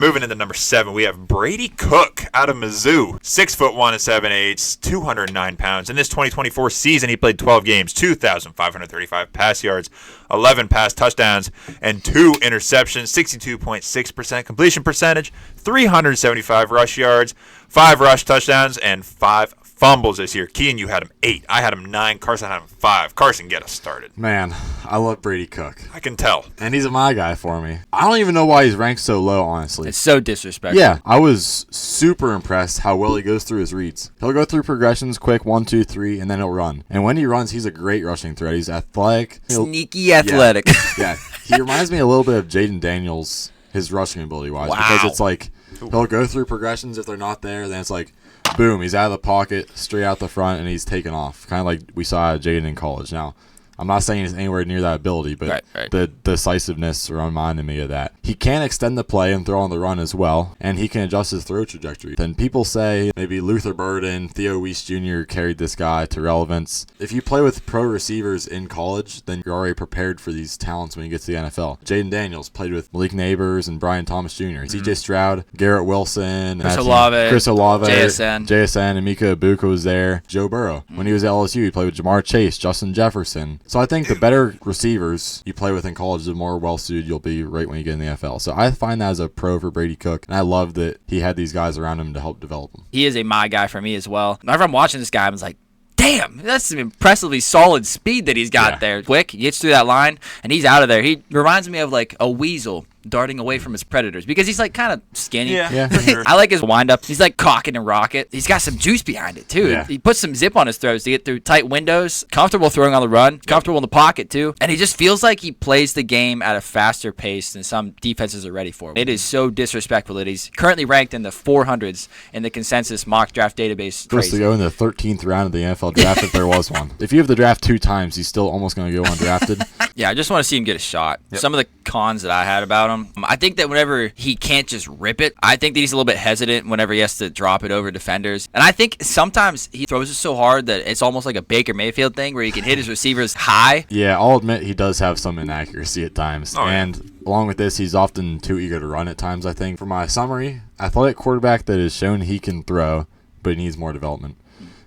Moving into number 7, we have Brady Cook out of Mizzou. 6'1" and 7/8", 209 pounds. In this 2024 season, he played 12 games, 2,535 pass yards, 11 pass touchdowns, and 2 interceptions. 62.6% completion percentage, 375 rush yards, 5 rush touchdowns, and 5 fumbles this year. Kean, you had him 8. I had him 9. Carson had him 5. Carson, get us started. Man, I love Brady Cook. I can tell. And he's my guy for me. I don't even know why he's ranked so low, honestly. It's so disrespectful. Yeah, I was super impressed how well he goes through his reads. He'll go through progressions quick, 1, 2, 3, and then he'll run. And when he runs, he's a great rushing threat. He's athletic. Sneaky athletic. Yeah. He reminds me a little bit of Jaden Daniels, his rushing ability-wise. Wow. Because it's like, he'll go through progressions. If they're not there, then it's like, boom, he's out of the pocket, straight out the front, and he's taken off. Kind of like we saw Jaden in college. Now, I'm not saying he's anywhere near that ability, but Right. the decisiveness reminded me of that. He can extend the play and throw on the run as well, and he can adjust his throw trajectory. Then people say maybe Luther Burden, Theo Weiss Jr. carried this guy to relevance. If you play with pro receivers in college, then you're already prepared for these talents when you get to the NFL. Jaden Daniels played with Malik Neighbors and Brian Thomas Jr., CJ Stroud, Garrett Wilson, Chris Olave, JSN, and Mika Ibuka was there. Joe Burrow. When he was at LSU, he played with Jamar Chase, Justin Jefferson. So I think the better receivers you play with in college, the more well-suited you'll be right when you get in the NFL. So I find that as a pro for Brady Cook, and I love that he had these guys around him to help develop him. He is a my guy for me as well. Whenever I'm watching this guy, I was like, damn, that's some impressively solid speed that he's got there. Quick, he gets through that line, and he's out of there. He reminds me of like a weasel darting away from his predators because he's like kind of skinny. Yeah, for sure. I like his wind-up. He's like cocking and rocket. He's got some juice behind it, too. Yeah. He puts some zip on his throws to get through tight windows. Comfortable throwing on the run. Comfortable in the pocket, too. And he just feels like he plays the game at a faster pace than some defenses are ready for. It is so disrespectful that he's currently ranked in the 400s in the consensus mock draft database. Supposed to go in the 13th round of the NFL draft if there was one. If you have the draft 2 times, he's still almost going to go undrafted. Yeah, I just want to see him get a shot. Yep. Some of the cons that I had about him, I think that whenever he can't just rip it, I think that he's a little bit hesitant whenever he has to drop it over defenders. And I think sometimes he throws it so hard that it's almost like a Baker Mayfield thing where he can hit his receivers high. Yeah, I'll admit he does have some inaccuracy at times. And along with this, he's often too eager to run at times, I think. For my summary, athletic quarterback that has shown he can throw, but he needs more development.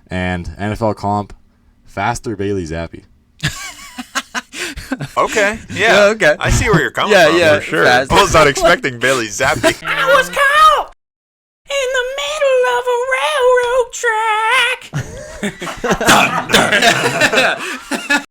And NFL comp, faster Bailey Zappi. Okay, yeah, okay. I see where you're coming from. Yeah, for sure. fast. I was not expecting Bailey Zappi. I was caught in the middle of a railroad track.